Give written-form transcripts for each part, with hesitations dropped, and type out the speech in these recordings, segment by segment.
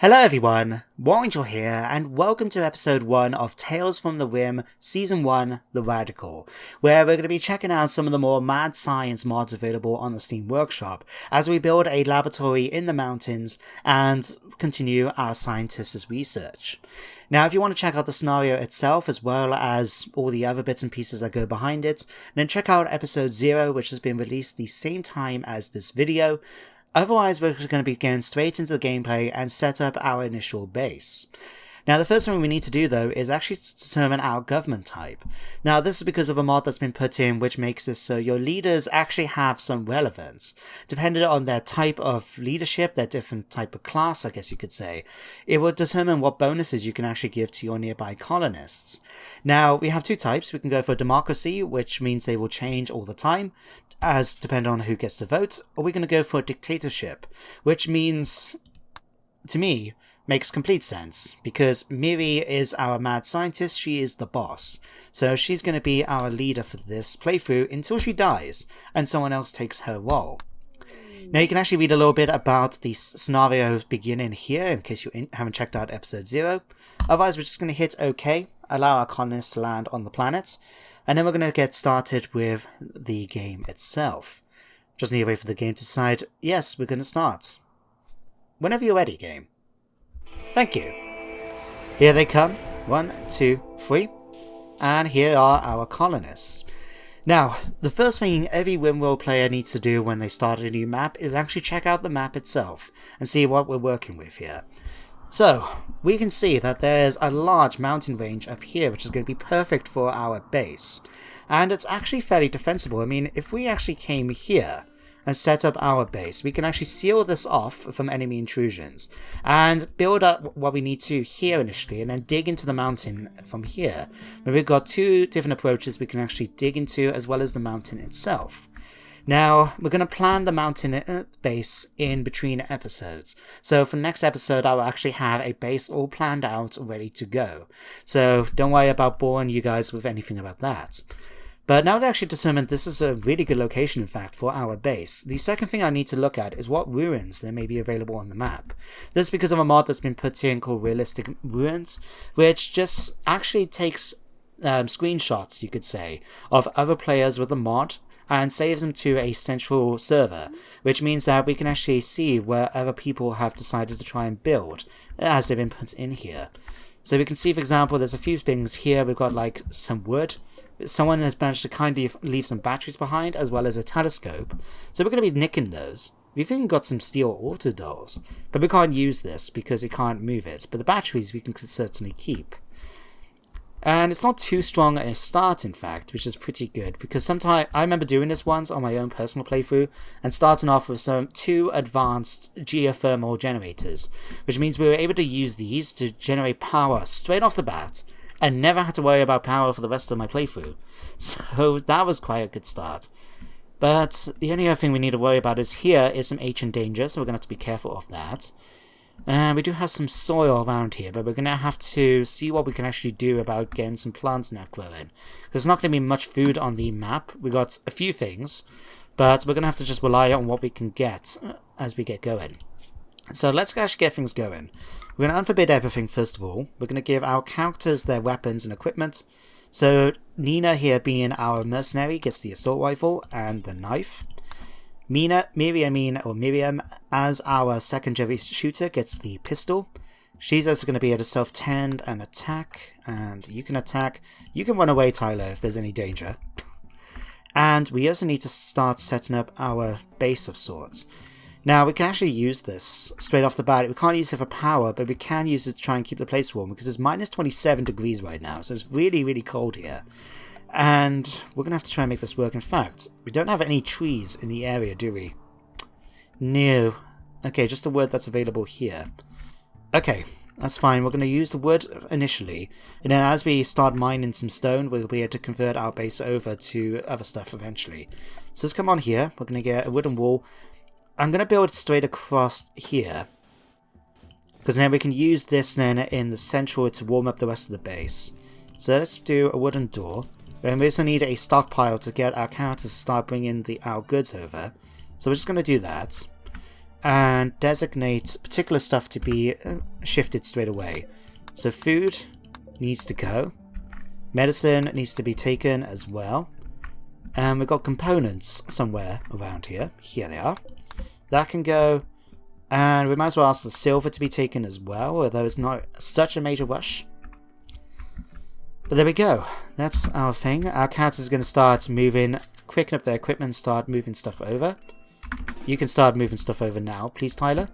Hello everyone, Warrington here, and welcome to episode 1 of Tales from the Rim, Season 1, The Radical, where we're going to be checking out some of the more mad science mods available on the Steam Workshop, as we build a laboratory in the mountains and continue our scientists' research. Now, if you want to check out the scenario itself, as well as all the other bits and pieces that go behind it, then check out episode 0, which has been released the same time as this video. Otherwise, we're going to be going straight into the gameplay and set up our initial base. Now, the first thing we need to do, though, is actually determine our government type. Now, this is because of a mod that's been put in which makes this so your leaders actually have some relevance. Depending on their type of leadership, their different type of class, I guess you could say, it will determine what bonuses you can actually give to your nearby colonists. Now, we have two types. We can go for democracy, which means they will change all the time, as depending on who gets the vote, or we're going to go for dictatorship, which means, to me, makes complete sense, because Miri is our mad scientist, she is the boss. So she's going to be our leader for this playthrough until she dies, and someone else takes her role. Now you can actually read a little bit about the scenarios beginning here, in case you haven't checked out episode 0. Otherwise we're just going to hit OK, allow our colonists to land on the planet, and then we're going to get started with the game itself. Just need to wait for the game to decide, yes, we're going to start. Whenever you're ready, game. Thank you. Here they come. 1, 2, 3. And here are our colonists. Now, the first thing every Rimworld player needs to do when they start a new map is actually check out the map itself and see what we're working with here. So, we can see that there's a large mountain range up here which is going to be perfect for our base. And it's actually fairly defensible. I mean, if we actually came here and set up our base, we can actually seal this off from enemy intrusions and build up what we need to here initially and then dig into the mountain from here. But we've got two different approaches we can actually dig into, as well as the mountain itself. Now, we're going to plan the mountain base in between episodes. So for the next episode, I will actually have a base all planned out, ready to go. So don't worry about boring you guys with anything about that. But now they actually determined this is a really good location, in fact, for our base. The second thing I need to look at is what ruins there may be available on the map. This is because of a mod that's been put in called Realistic Ruins, which just actually takes screenshots, you could say, of other players with the mod and saves them to a central server, which means that we can actually see where other people have decided to try and build as they've been put in here. So we can see, for example, there's a few things here. We've got like some wood. Someone has managed to kindly leave some batteries behind, as well as a telescope. So we're going to be nicking those. We've even got some steel auto doors, but we can't use this because we can't move it. But the batteries we can certainly keep. And it's not too strong at a start, in fact, which is pretty good, because sometimes I remember doing this once on my own personal playthrough and starting off with some 2 advanced geothermal generators, which means we were able to use these to generate power straight off the bat and never had to worry about power for the rest of my playthrough. So that was quite a good start. But the only other thing we need to worry about is here is some ancient danger, so we're going to have to be careful of that. And we do have some soil around here, but we're going to have to see what we can actually do about getting some plants now growing. There's not going to be much food on the map. We got a few things, but we're going to have to just rely on what we can get as we get going. So let's actually get things going. We're going to unforbid everything first of all. We're going to give our characters their weapons and equipment. So Nina here, being our mercenary, gets the assault rifle and the knife. Miriam, as our secondary shooter, gets the pistol. She's also going to be able to self-tend and attack. And you can attack. You can run away, Tyler, if there's any danger. And we also need to start setting up our base of sorts. Now, we can actually use this straight off the bat. We can't use it for power, but we can use it to try and keep the place warm, because it's minus 27 degrees right now, so it's really, really cold here. And we're going to have to try and make this work. In fact, we don't have any trees in the area, do we? No. Okay, just the wood that's available here. Okay, that's fine. We're going to use the wood initially, and then as we start mining some stone, we'll be able to convert our base over to other stuff eventually. So let's come on here. We're going to get a wooden wall. I'm going to build straight across here, because then we can use this then in the central to warm up the rest of the base. So let's do a wooden door. And we also need a stockpile to get our characters to start bringing our goods over. So we're just going to do that. and designate particular stuff to be shifted straight away. So food needs to go. Medicine needs to be taken as well. And we've got components somewhere around here. Here they are. That can go. And we might as well ask the silver to be taken as well, although it's not such a major rush. But there we go. That's our thing. Our characters are going to start moving, quicken up their equipment, start moving stuff over. You can start moving stuff over now, please, Tyler.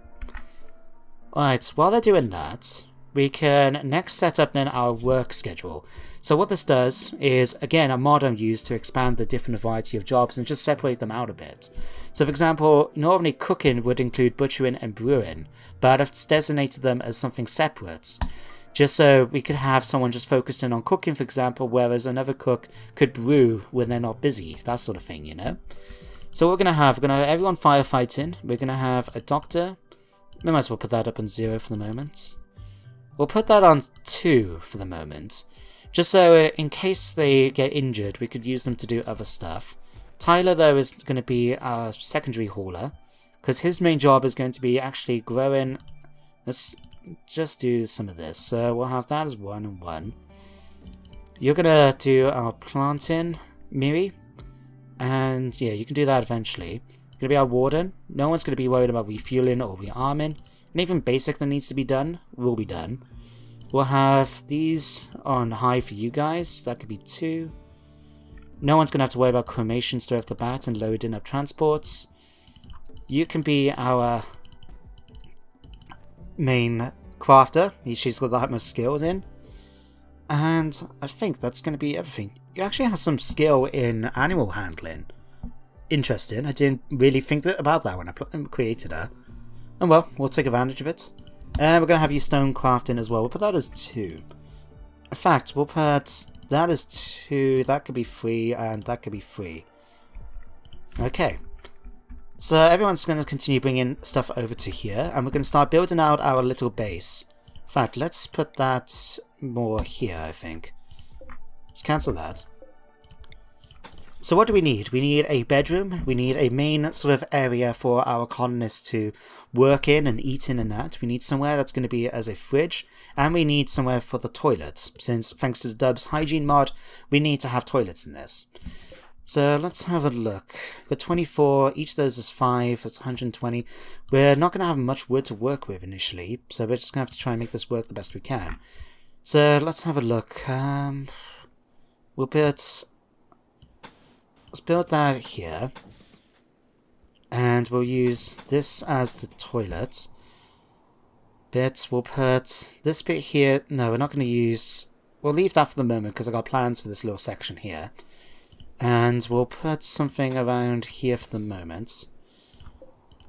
Alright, while they're doing that, we can next set up then our work schedule. So what this does is, again, a mod I'm used to expand the different variety of jobs and just separate them out a bit. So for example, normally cooking would include butchering and brewing, but I've designated them as something separate. Just so we could have someone just focusing on cooking, for example, whereas another cook could brew when they're not busy, that sort of thing, you know? So what we're going to have everyone firefighting, we're going to have a doctor, we might as well put that up on 0 for the moment. We'll put that on 2 for the moment, just so in case they get injured, we could use them to do other stuff. Tyler, though, is going to be our secondary hauler, because his main job is going to be actually growing. Let's just do some of this. So we'll have that as 1 and 1. You're going to do our planting, Miri, and yeah, you can do that eventually. Going to be our warden. No one's going to be worried about refueling or rearming. Anything basic that needs to be done will be done. We'll have these on high for you guys. That could be 2. No one's going to have to worry about cremation straight off the bat and loading up transports. You can be our main crafter. She's got that much skills in. And I think that's going to be everything. You actually have some skill in animal handling. Interesting. I didn't really think about that when I created her. And well, we'll take advantage of it. And we're going to have you stone crafting as well. We'll put that as 2. In fact, we'll put that as 2. That could be 3, and that could be 3. Okay. So everyone's going to continue bringing stuff over to here, and we're going to start building out our little base. In fact, let's put that more here, I think. Let's cancel that. So what do we need? We need a bedroom, we need a main sort of area for our colonists to work in and eat in and that. We need somewhere that's going to be as a fridge, and we need somewhere for the toilets, since thanks to the Dubs hygiene mod, we need to have toilets in this. So let's have a look. We've got 24, each of those is 5, that's 120. We're not going to have much wood to work with initially, so we're just going to have to try and make this work the best we can. So let's have a look. We'll put... Let's build that here. And we'll use this as the toilet. Bit, we'll put this bit here. No, we're not going to use... We'll leave that for the moment because I've got plans for this little section here. And we'll put something around here for the moment.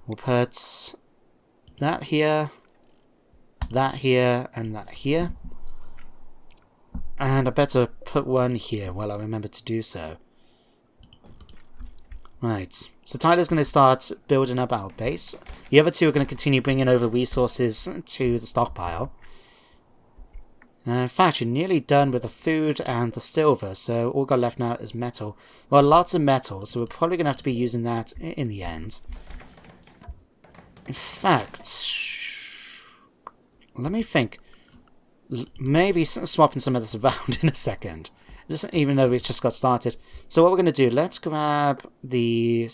We'll put that here, and that here. And I better put one here while I remember to do so. Right, so Tyler's going to start building up our base. The other two are going to continue bringing over resources to the stockpile. In fact, you're nearly done with the food and the silver, so all got left now is metal. Well, lots of metal, so we're probably going to have to be using that in the end. In fact, let me think. Maybe swapping some of this around in a second. Even though we've just got started. So what we're going to do, let's grab the...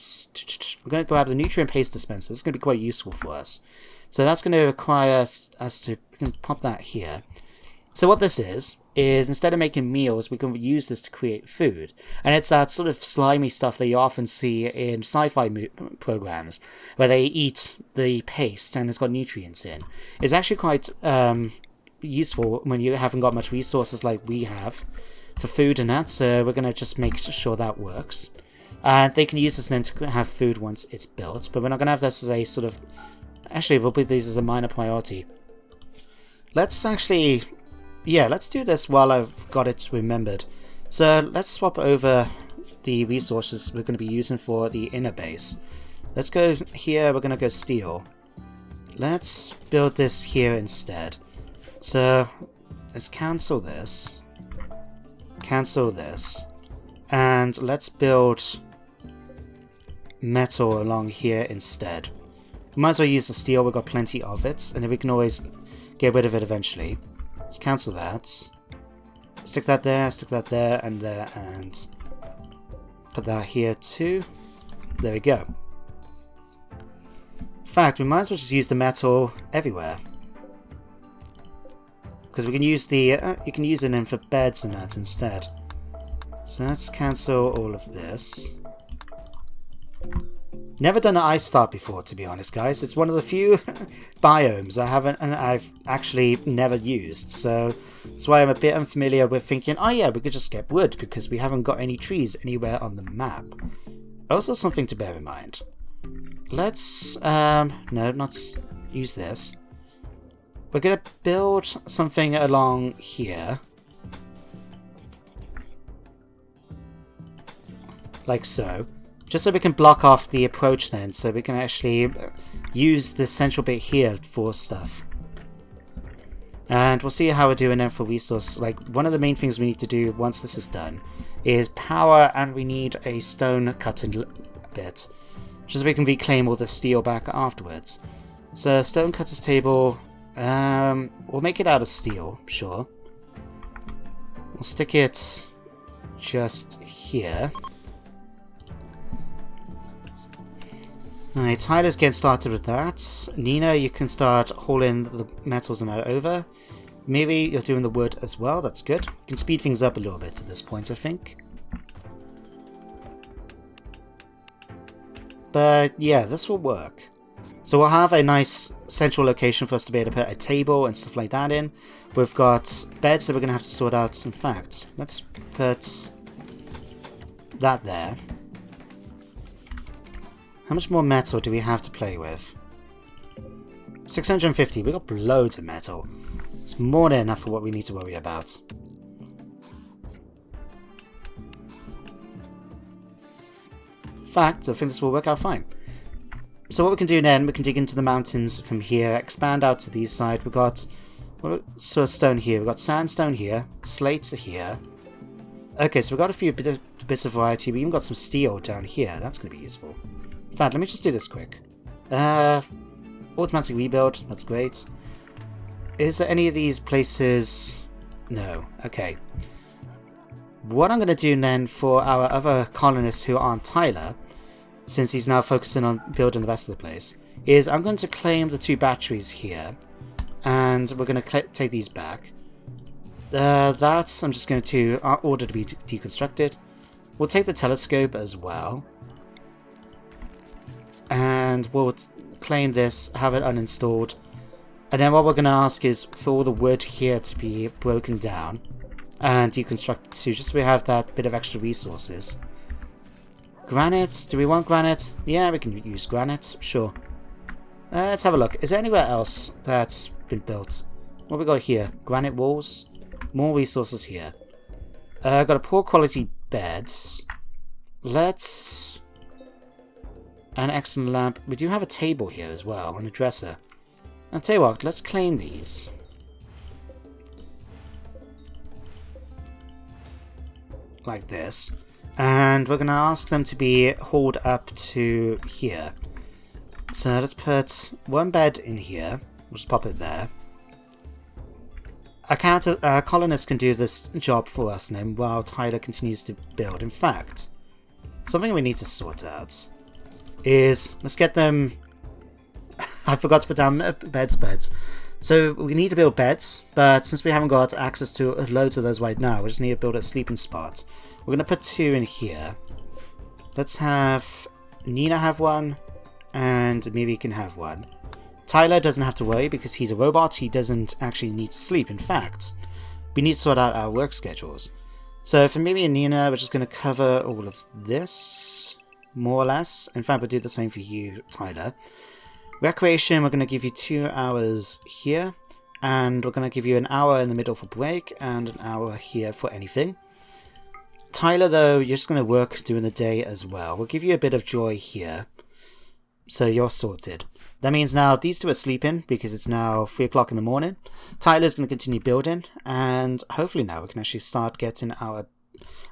We're going to grab the nutrient paste dispenser. It's going to be quite useful for us. So that's going to require us to... We can pop that here. So what this is instead of making meals, we can use this to create food. And it's that sort of slimy stuff that you often see in sci-fi programs, where they eat the paste and it's got nutrients in. It's actually quite useful when you haven't got much resources like we have for food and that, so we're going to just make sure that works. And they can use this then to have food once it's built, but we're not going to have this as a sort of... Actually, we'll put these as a minor priority. Let's actually... Yeah, let's do this while I've got it remembered. So let's swap over the resources we're going to be using for the inner base. Let's go here, we're going to go steel. Let's build this here instead. So let's cancel this. Cancel this. And let's build metal along here instead. We might as well use the steel, we've got plenty of it, and then we can always get rid of it eventually. Let's cancel that. Stick that there, and put that here too. There we go. In fact, we might as well just use the metal everywhere. Because we can use the, you can use it in for beds and that instead. So let's cancel all of this. Never done an ice start before, to be honest, guys. It's one of the few biomes I've actually never used, so that's why I'm a bit unfamiliar with thinking, oh yeah, we could just get wood, because we haven't got any trees anywhere on the map. Also something to bear in mind. Let's, no, not use this. We're gonna build something along here. Like so. Just so we can block off the approach then, so we can actually use this central bit here for stuff. And we'll see how we're doing then for resource. Like, one of the main things we need to do once this is done is power, and we need a stone cutting bit. Just so we can reclaim all the steel back afterwards. So, stone cutter's table, we'll make it out of steel, sure. We'll stick it just here. Alright, Tyler's getting started with that. Nina, you can start hauling the metals and that over. Maybe you're doing the wood as well, that's good. You can speed things up a little bit at this point, I think. But yeah, this will work. So we'll have a nice central location for us to be able to put a table and stuff like that in. We've got beds that we're going to have to sort out. In fact, let's put that there. How much more metal do we have to play with? 650. We've got loads of metal. It's more than enough for what we need to worry about. In fact, I think this will work out fine. So what we can do then, we can dig into the mountains from here, expand out to these side. We've got sort of stone here. We've got sandstone here, slates here. Okay, so we've got a few bits of variety. We even got some steel down here. That's going to be useful. In fact, let me just do this quick. Automatic rebuild, that's great. Is there any of these places? No, okay. What I'm going to do then for our other colonists who aren't Tyler, since he's now focusing on building the rest of the place, is I'm going to claim the 2 batteries here, and we're going to take these back. That I'm just going to order to be deconstructed. We'll take the telescope as well. And we'll claim this, have it uninstalled. And then what we're going to ask is for all the wood here to be broken down and deconstructed too, just so we have that bit of extra resources. Granite, do we want granite? Yeah, we can use granite, sure. Let's have a look. Is there anywhere else that's been built? What have we got here? Granite walls? More resources here. Got a poor quality bed. Let's... An excellent lamp. We do have a table here as well, and a dresser. I'll tell you what, let's claim these. Like this. And we're going to ask them to be hauled up to here. So let's put one bed in here. We'll just pop it there. A colonist can do this job for us now while Tyler continues to build. In fact, something we need to sort out is, let's get them... I forgot to put down beds. So we need to build beds, but since we haven't got access to loads of those right now, we just need to build a sleeping spot. We're going to put 2 in here. Let's have Nina have one, and maybe can have one. Tyler doesn't have to worry because he's a robot. He doesn't actually need to sleep. In fact, we need to sort out our work schedules. So for Mimi and Nina, we're just going to cover all of this, more or less. In fact, we'll do the same for you, Tyler. Recreation, we're going to give you 2 hours here, and we're going to give you an hour in the middle for break, and an hour here for anything. Tyler, though, you're just going to work during the day as well. We'll give you a bit of joy here, so you're sorted. That means now these 2 are sleeping, because it's now 3 o'clock in the morning. Tyler's going to continue building, and hopefully now we can actually start getting a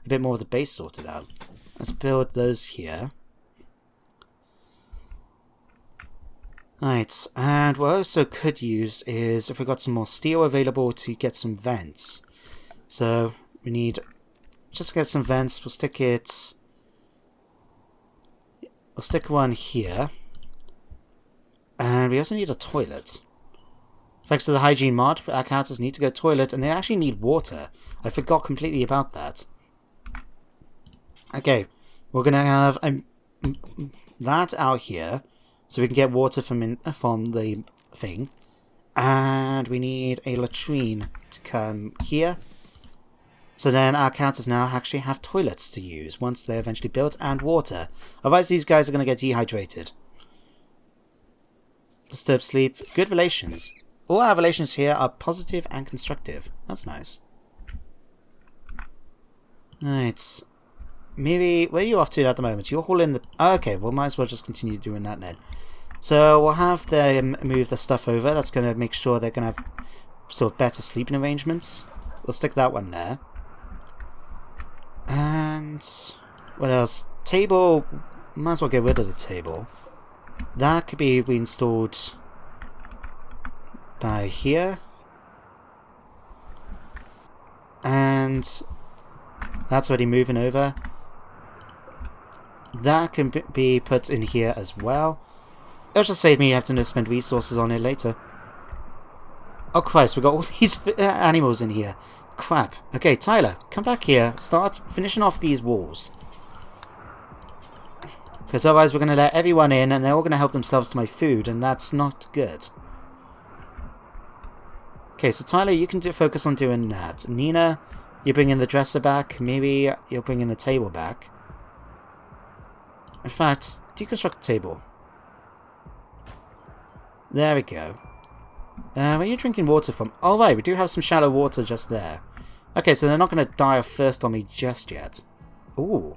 bit more of the base sorted out. Let's build those here. Right, and what I also could use is if we got some more steel available to get some vents. So we need just to get some vents. We'll stick one here, and we also need a toilet. Thanks to the hygiene mod, our characters need to go to the toilet, and they actually need water. I forgot completely about that. Okay, we're gonna have that out here, so we can get water from the thing. And we need a latrine to come here. So then our characters now actually have toilets to use once they're eventually built, and water. Otherwise these guys are going to get dehydrated. Disturbed sleep. Good relations. All our relations here are positive and constructive. That's nice. Right. Maybe, where are you off to at the moment? You're all in the... Okay, well might as well just continue doing that then. So we'll have them move the stuff over. That's going to make sure they're going to have sort of better sleeping arrangements. We'll stick that one there. And what else? Table. Might as well get rid of the table. That could be reinstalled by here. And that's already moving over. That can be put in here as well. It'll just save me having to spend resources on it later. Oh Christ, we've got all these animals in here. Crap. Okay, Tyler, come back here. Start finishing off these walls. Because otherwise we're going to let everyone in and they're all going to help themselves to my food, and that's not good. Okay, so Tyler, you can focus on doing that. Nina, you bring in the dresser back. Maybe you'll bring in the table back. In fact, deconstruct the table. There we go. Where are you drinking water from? Oh right, we do have some shallow water just there. Okay, so they're not going to die of thirst on me just yet. Ooh.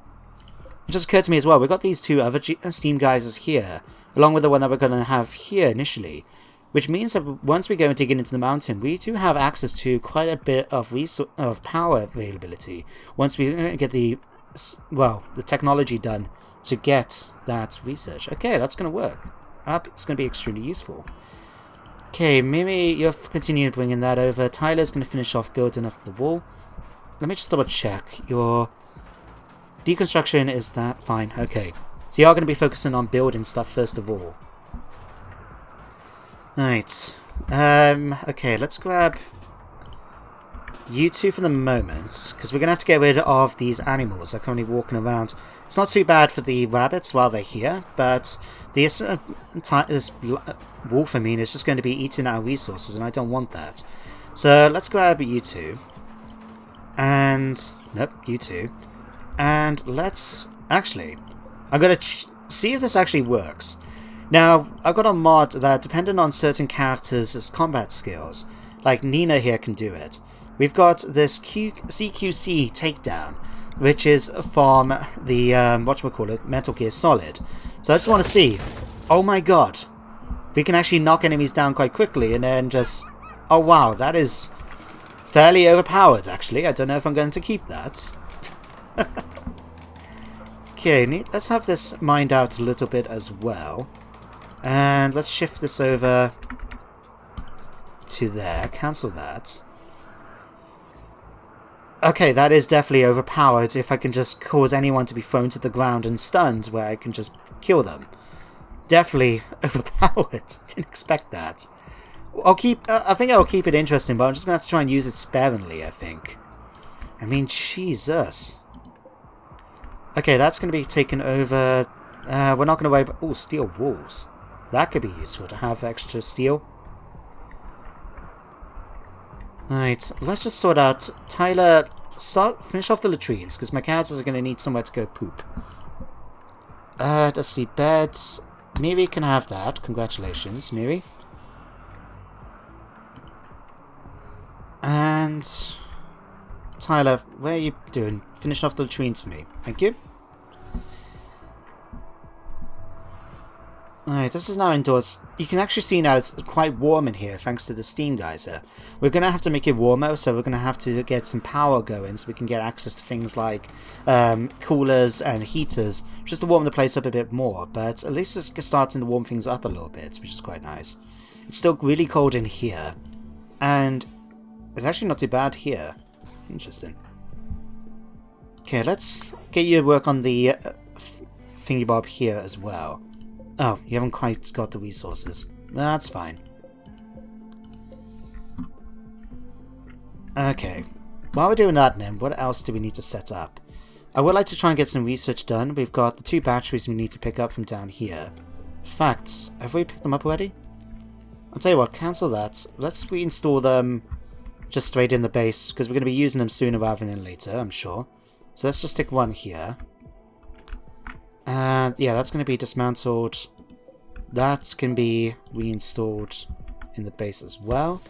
It just occurred to me as well, we've got these two other steam geysers here, along with the one that we're going to have here initially. Which means that once we go and dig into the mountain, we do have access to quite a bit of power availability. Once we get the technology done to get that research. Okay, that's going to work. It's going to be extremely useful. Okay, maybe you'll continue bringing that over. Tyler's going to finish off building up the wall. Let me just double check. Your deconstruction is that fine. Okay, so you are going to be focusing on building stuff first of all. Right. Okay, let's grab you two for the moment, because we're going to have to get rid of these animals that are currently walking around. It's not too bad for the rabbits while they're here, but this wolf, is just going to be eating our resources, and I don't want that. So let's grab you two. And... nope, you two. And let's... actually, I'm going to see if this actually works. Now, I've got a mod that, depending on certain characters' combat skills, like Nina here can do it. We've got this CQC takedown, which is from the, whatchamacallit, Metal Gear Solid. So I just want to see, oh my god, we can actually knock enemies down quite quickly and then just, oh wow, that is fairly overpowered actually. I don't know if I'm going to keep that. Okay, let's have this mined out a little bit as well. And let's shift this over to there. Cancel that. Okay, that is definitely overpowered if I can just cause anyone to be thrown to the ground and stunned where I can just kill them. Definitely overpowered. Didn't expect that. I'll keep... I think I'll keep it interesting, but I'm just going to have to try and use it sparingly, I think. I mean, Jesus. Okay, that's going to be taken over. We're not going to worry about... oh, steel walls. That could be useful to have extra steel. Right, let's just sort out... Tyler, finish off the latrines, because my characters are going to need somewhere to go poop. Let's see, beds. Miri can have that. Congratulations, Miri. And... Tyler, what are you doing? Finish off the latrines for me. Thank you. Alright, this is now indoors. You can actually see now it's quite warm in here thanks to the steam geyser. We're going to have to make it warmer, so we're going to have to get some power going so we can get access to things like coolers and heaters, just to warm the place up a bit more. But at least it's starting to warm things up a little bit, which is quite nice. It's still really cold in here, and it's actually not too bad here. Interesting. Okay, let's get you to work on the thingy bob here as well. Oh, you haven't quite got the resources. That's fine. Okay. While we're doing that then, what else do we need to set up? I would like to try and get some research done. We've got the 2 batteries we need to pick up from down here. Facts. Have we picked them up already? I'll tell you what, cancel that. Let's reinstall them just straight in the base, because we're going to be using them sooner rather than later, I'm sure. So let's just stick one here. And yeah, that's going to be dismantled. That can be reinstalled in the base as well.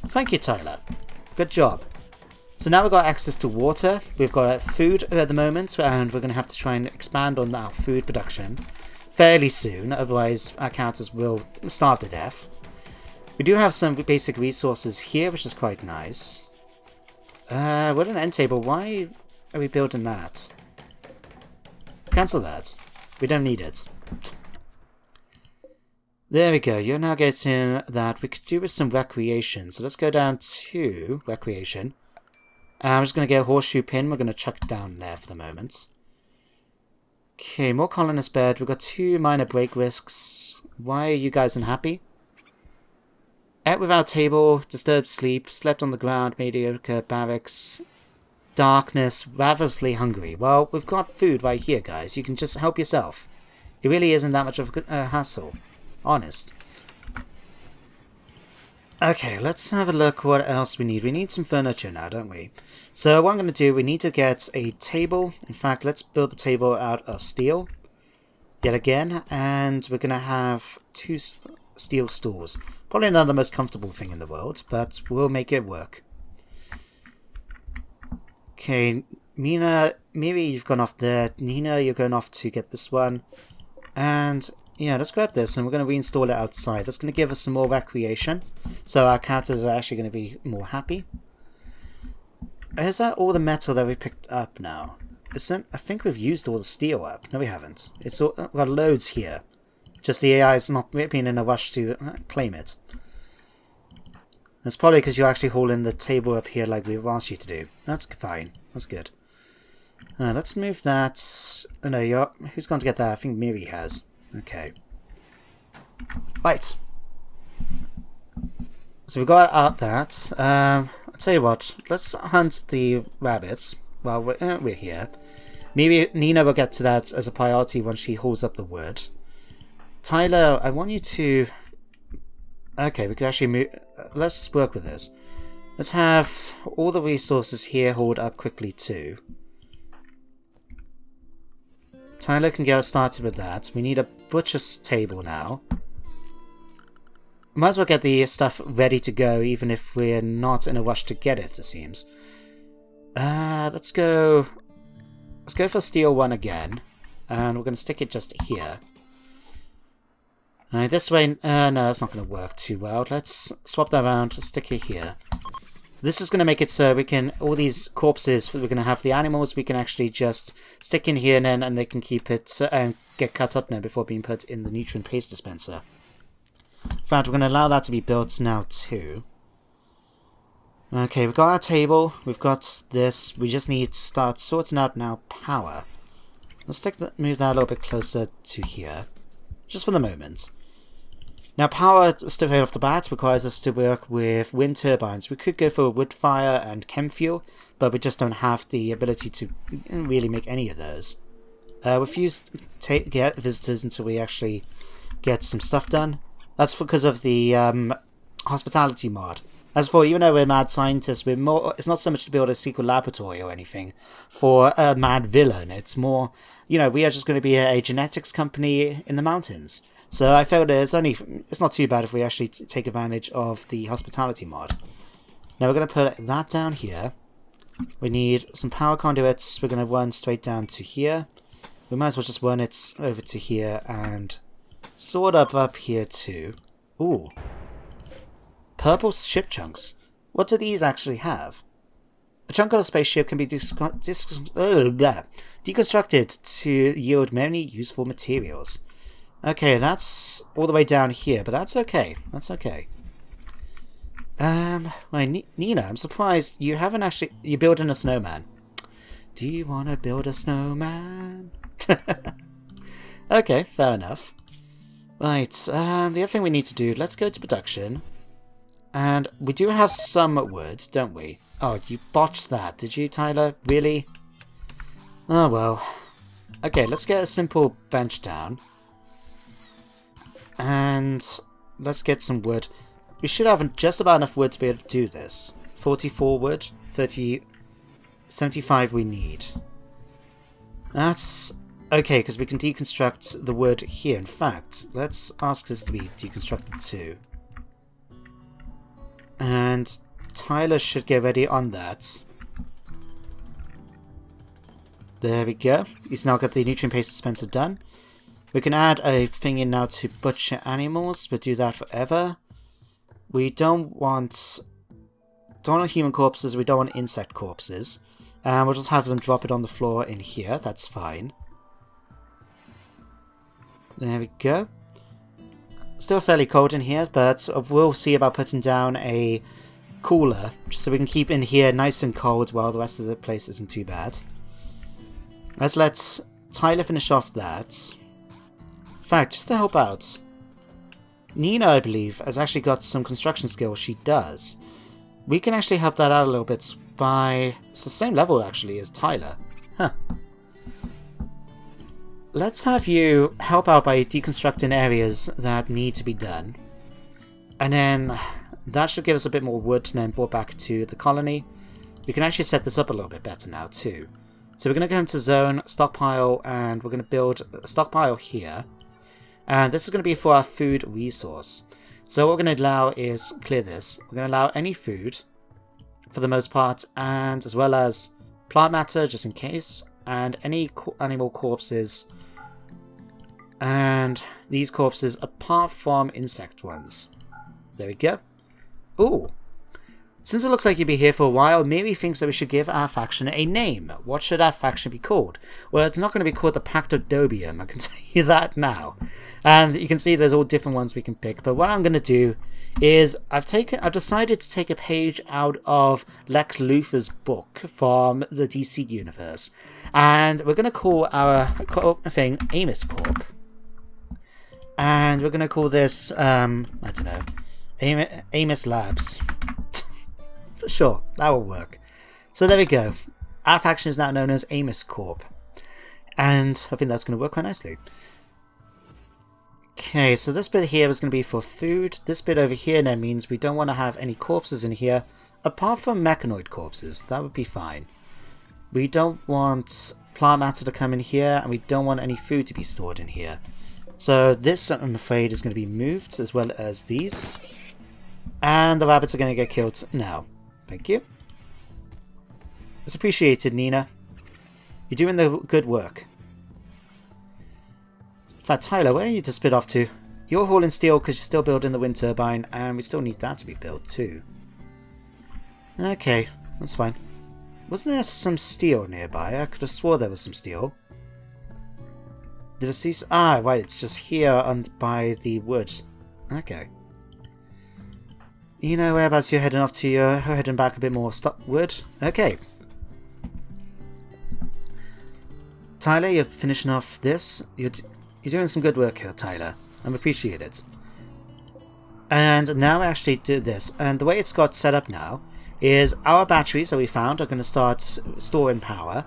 Thank you, Tyler. Good job. So now we've got access to water. We've got food at the moment, and we're going to have to try and expand on our food production fairly soon. Otherwise, our characters will starve to death. We do have some basic resources here, which is quite nice. What an end table. Why are we building that? Cancel that. We don't need it. There we go. You're now getting that. We could do with some recreation. So let's go down to recreation. I'm just going to get a horseshoe pin. We're going to chuck it down there for the moment. Okay, more colonist bed. We've got 2 minor break risks. Why are you guys unhappy? Ate without table, disturbed sleep, slept on the ground, mediocre barracks, darkness, ravenously hungry. Well, we've got food right here, guys. You can just help yourself. It really isn't that much of a hassle. Honest. Okay, let's have a look what else we need. We need some furniture now, don't we? So what I'm going to do, we need to get a table. In fact, let's build the table out of steel. Yet again. And we're going to have 2 steel stools. Probably not the most comfortable thing in the world, but we'll make it work. Okay, Mina, maybe you've gone off there. Nina, you're going off to get this one. And yeah, let's grab this and we're going to reinstall it outside. That's going to give us some more recreation. So our characters are actually going to be more happy. Is that all the metal that we picked up now? I think we've used all the steel up. No, we haven't. We've got loads here. Just the AI is not being in a rush to claim it. That's probably because you're actually holding the table up here like we've asked you to do. That's fine. That's good. Let's move that. Oh no, who's going to get that? I think Miri has. Okay. Right. So we got out that. I'll tell you what. Let's hunt the rabbits while we're here. Maybe Nina will get to that as a priority once she hauls up the wood. Tyler, I want you to... Okay, we could actually move... Let's just work with this. Let's have all the resources here hauled up quickly too. Tyler can get us started with that. We need a butcher's table now. Might as well get the stuff ready to go, even if we're not in a rush to get it seems. Let's go for steel one again. And we're going to stick it just here. This way, no, that's not going to work too well. Let's swap that around, stick it here. This is going to make it so we can, all these corpses, we're going to have the animals, we can actually just stick in here and they can keep it and get cut up now before being put in the nutrient paste dispenser. In fact, we're going to allow that to be built now too. Okay, we've got our table, we've got this, we just need to start sorting out now power. Let's move that a little bit closer to here, just for the moment. Now, power, straight off the bat, requires us to work with wind turbines. We could go for wood fire and chem fuel, but we just don't have the ability to really make any of those. Refuse to get visitors until we actually get some stuff done. That's because of the hospitality mod. As for, even though we're mad scientists, it's not so much to build a secret laboratory or anything for a mad villain. It's more, we are just going to be a genetics company in the mountains. So I felt it's not too bad if we actually take advantage of the hospitality mod. Now we're going to put that down here. We need some power conduits. We're going to run straight down to here. We might as well just run it over to here and sort up here too. Ooh. Purple ship chunks. What do these actually have? A chunk of a spaceship can be deconstructed to yield many useful materials. Okay, that's all the way down here, but that's okay. That's okay. Nina, I'm surprised you haven't actually... You're building a snowman. Do you want to build a snowman? Okay, fair enough. Right, the other thing we need to do, let's go to production. And we do have some wood, don't we? Oh, you botched that, did you, Tyler? Really? Oh, well. Okay, let's get a simple bench down. And let's get some wood. We should have just about enough wood to be able to do this. 44 wood, 75 we need. That's okay, because we can deconstruct the wood here. In fact, let's ask this to be deconstructed too. And Tyler should get ready on that. There we go. He's now got the nutrient paste dispenser done. We can add a thing in now to butcher animals. We'll do that forever. We don't want human corpses. We don't want insect corpses. And we'll just have them drop it on the floor in here. That's fine. There we go. Still fairly cold in here, but we'll see about putting down a cooler, just so we can keep in here nice and cold while the rest of the place isn't too bad. Let's let Tyler finish off that. In fact, just to help out, Nina, I believe, has actually got some construction skills. She does. We can actually help that out a little bit by... It's the same level, actually, as Tyler. Huh. Let's have you help out by deconstructing areas that need to be done. And then that should give us a bit more wood and then brought back to the colony. We can actually set this up a little bit better now, too. So we're going to go into zone, stockpile, and we're going to build a stockpile here. And this is going to be for our food resource. So what we're going to allow is clear this. We're going to allow any food, for the most part, and as well as plant matter, just in case, and any animal corpses, and these corpses apart from insect ones. There we go. Ooh. Since it looks like you'll be here for a while, Miri thinks that we should give our faction a name. What should our faction be called? Well, it's not going to be called the Pact of Dobium, I can tell you that now. And you can see there's all different ones we can pick. But what I'm going to do is I've decided to take a page out of Lex Luthor's book from the DC universe. And we're going to call our thing Amos Corp. And we're going to call this, I don't know, Amos Labs. Sure, that will work. So there we go. Our faction is now known as Amos Corp. And I think that's going to work quite nicely. Okay, so this bit here is going to be for food. This bit over here now means we don't want to have any corpses in here, apart from mechanoid corpses. That would be fine. We don't want plant matter to come in here, and we don't want any food to be stored in here. So this, I'm afraid, is going to be moved, as well as these. And the rabbits are going to get killed now. Thank you. It's appreciated, Nina. You're doing the good work. In fact, Tyler, where are you to spit off to? You're hauling steel because you're still building the wind turbine, and we still need that to be built too. Okay, that's fine. Wasn't there some steel nearby? I could have swore there was some steel. Did I see... Ah, right, it's just here by the woods. Okay. You know whereabouts you're heading off to? You're heading back a bit more wood? Okay. Tyler, you're finishing off this. You're doing some good work here, Tyler. I appreciate it. And now I actually do this. And the way it's got set up now is our batteries that we found are going to start storing power.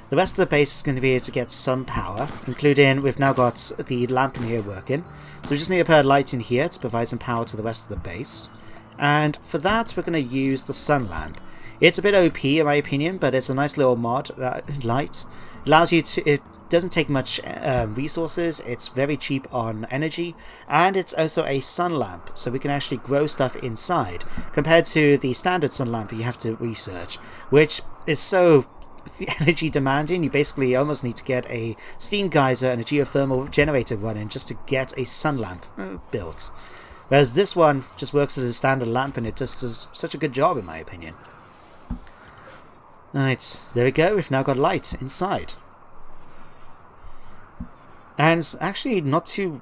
The rest of the base is going to be able to get some power, including we've now got the lamp in here working. So we just need to put a light in here to provide some power to the rest of the base. And for that, we're going to use the sun lamp. It's a bit OP in my opinion, but it's a nice little mod light. Allows you to. It doesn't take much resources. It's very cheap on energy, and it's also a sun lamp, so we can actually grow stuff inside. Compared to the standard sun lamp, you have to research, which is so energy demanding. You basically almost need to get a steam geyser and a geothermal generator running just to get a sun lamp built. Whereas this one just works as a standard lamp, and it just does such a good job in my opinion. Right, there we go. We've now got light inside. And it's actually not too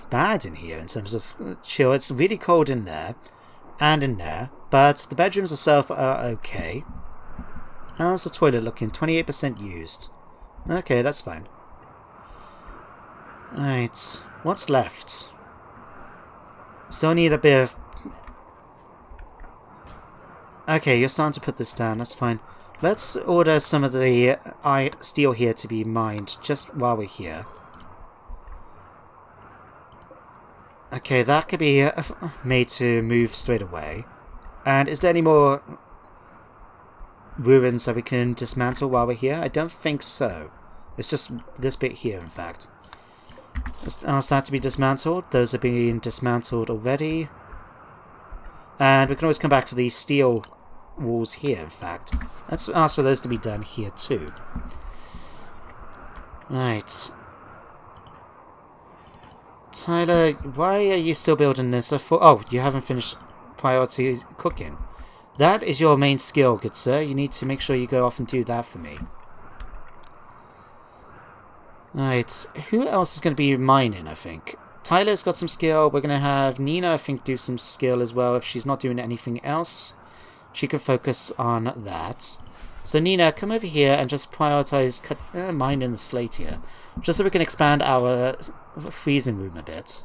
bad in here in terms of chill. It's really cold in there and in there, but the bedrooms itself are okay. How's the toilet looking? 28% used. Okay, that's fine. Right, what's left? Still need a bit of... Okay, you're starting to put this down, that's fine. Let's order some of the steel here to be mined just while we're here. Okay, that could be made to move straight away. And is there any more ruins that we can dismantle while we're here? I don't think so. It's just this bit here, in fact. Ask that to be dismantled. Those are being dismantled already. And we can always come back to these steel walls here, in fact. Let's ask for those to be done here, too. Right. Tyler, why are you still building this? Oh, you haven't finished priority cooking. That is your main skill, good sir. You need to make sure you go off and do that for me. Right, who else is going to be mining, I think? Tyler's got some skill. We're going to have Nina, I think, do some skill as well. If she's not doing anything else, she can focus on that. So Nina, come over here and just prioritize mining the slate here. Just so we can expand our freezing room a bit.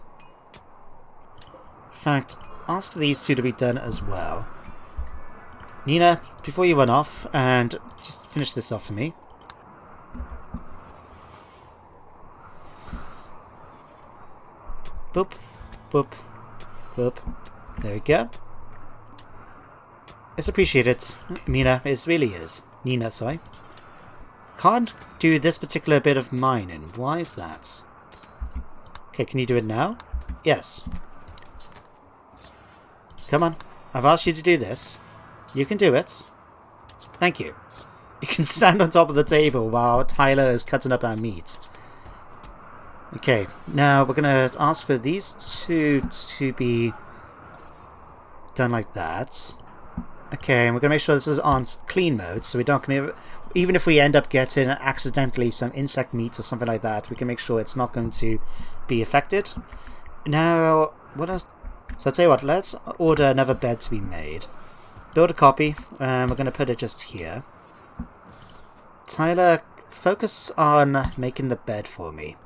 In fact, ask these two to be done as well. Nina, before you run off, and just finish this off for me. Boop, boop, boop. There we go. It's appreciated, Nina. It really is. Nina, sorry. Can't do this particular bit of mining. Why is that? Okay, can you do it now? Yes. Come on. I've asked you to do this. You can do it. Thank you. You can stand on top of the table while Tyler is cutting up our meat. Okay, now we're going to ask for these two to be done like that. Okay, and we're going to make sure this is on clean mode, so we're not going to... Even if we end up getting accidentally some insect meat or something like that, we can make sure it's not going to be affected. Now, what else? So I'll tell you what, let's order another bed to be made. Build a copy, and we're going to put it just here. Tyler, focus on making the bed for me.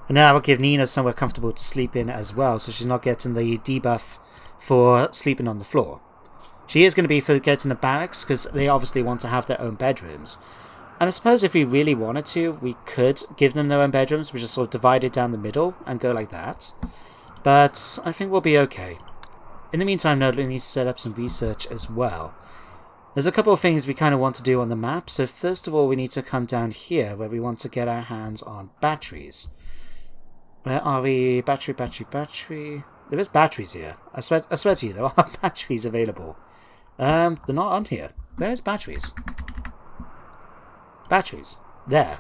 And now I'll give Nina somewhere comfortable to sleep in as well, so she's not getting the debuff for sleeping on the floor. She is going to be for getting the barracks, because they obviously want to have their own bedrooms. And I suppose if we really wanted to, we could give them their own bedrooms, we just sort of divide it down the middle and go like that. But I think we'll be okay. In the meantime, though, we need to set up some research as well. There's a couple of things we kind of want to do on the map, so first of all we need to come down here where we want to get our hands on batteries. Where are we? Battery. There is batteries here. I swear to you, there are batteries available. They're not on here. Where's batteries? Batteries. There.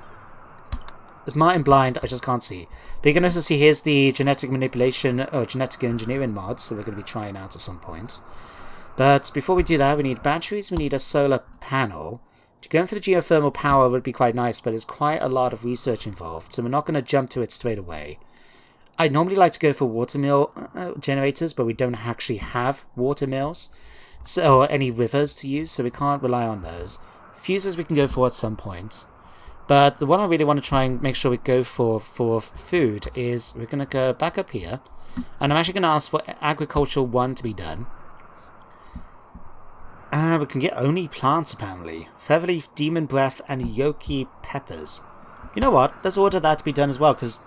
It's Martin blind, I just can't see. But you can also see here's the genetic manipulation or genetic engineering mods that we're going to be trying out at some point. But before we do that, we need batteries, we need a solar panel. Going for the geothermal power would be quite nice, but there's quite a lot of research involved, so we're not going to jump to it straight away. I normally like to go for watermill generators, but we don't actually have water mills or any rivers to use, so we can't rely on those. Fuses we can go for at some point. But the one I really want to try and make sure we go for food is we're going to go back up here, and I'm actually going to ask for Agricultural 1 to be done. We can get only plants apparently. Featherleaf, Demon Breath, and Yoki Peppers. You know what? Let's order that to be done as well, because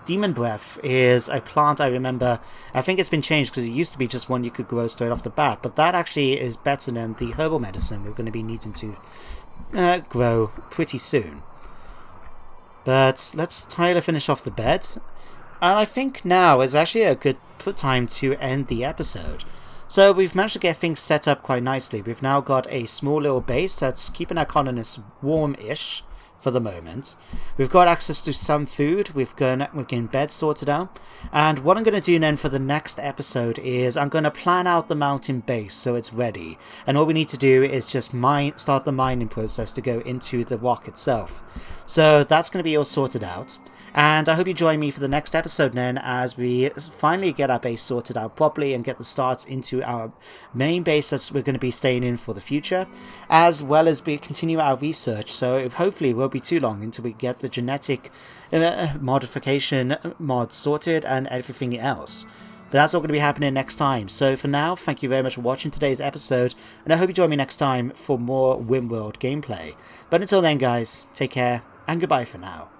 Demon Breath is a plant I remember. I think it's been changed because it used to be just one you could grow straight off the bat, but that actually is better than the herbal medicine we're going to be needing to grow pretty soon. But let's Tyler finish off the bed. And I think now is actually a good time to end the episode. So we've managed to get things set up quite nicely. We've now got a small little base that's keeping our colonists warm-ish for the moment. We've got access to some food. We're getting beds sorted out. And what I'm going to do then for the next episode is I'm going to plan out the mountain base so it's ready. And all we need to do is just start the mining process to go into the rock itself. So that's going to be all sorted out. And I hope you join me for the next episode then as we finally get our base sorted out properly and get the starts into our main base that we're going to be staying in for the future, as well as we continue our research. So hopefully it won't be too long until we get the genetic modification mods sorted and everything else. But that's all going to be happening next time. So for now, thank you very much for watching today's episode, and I hope you join me next time for more Rimworld gameplay. But until then guys, take care and goodbye for now.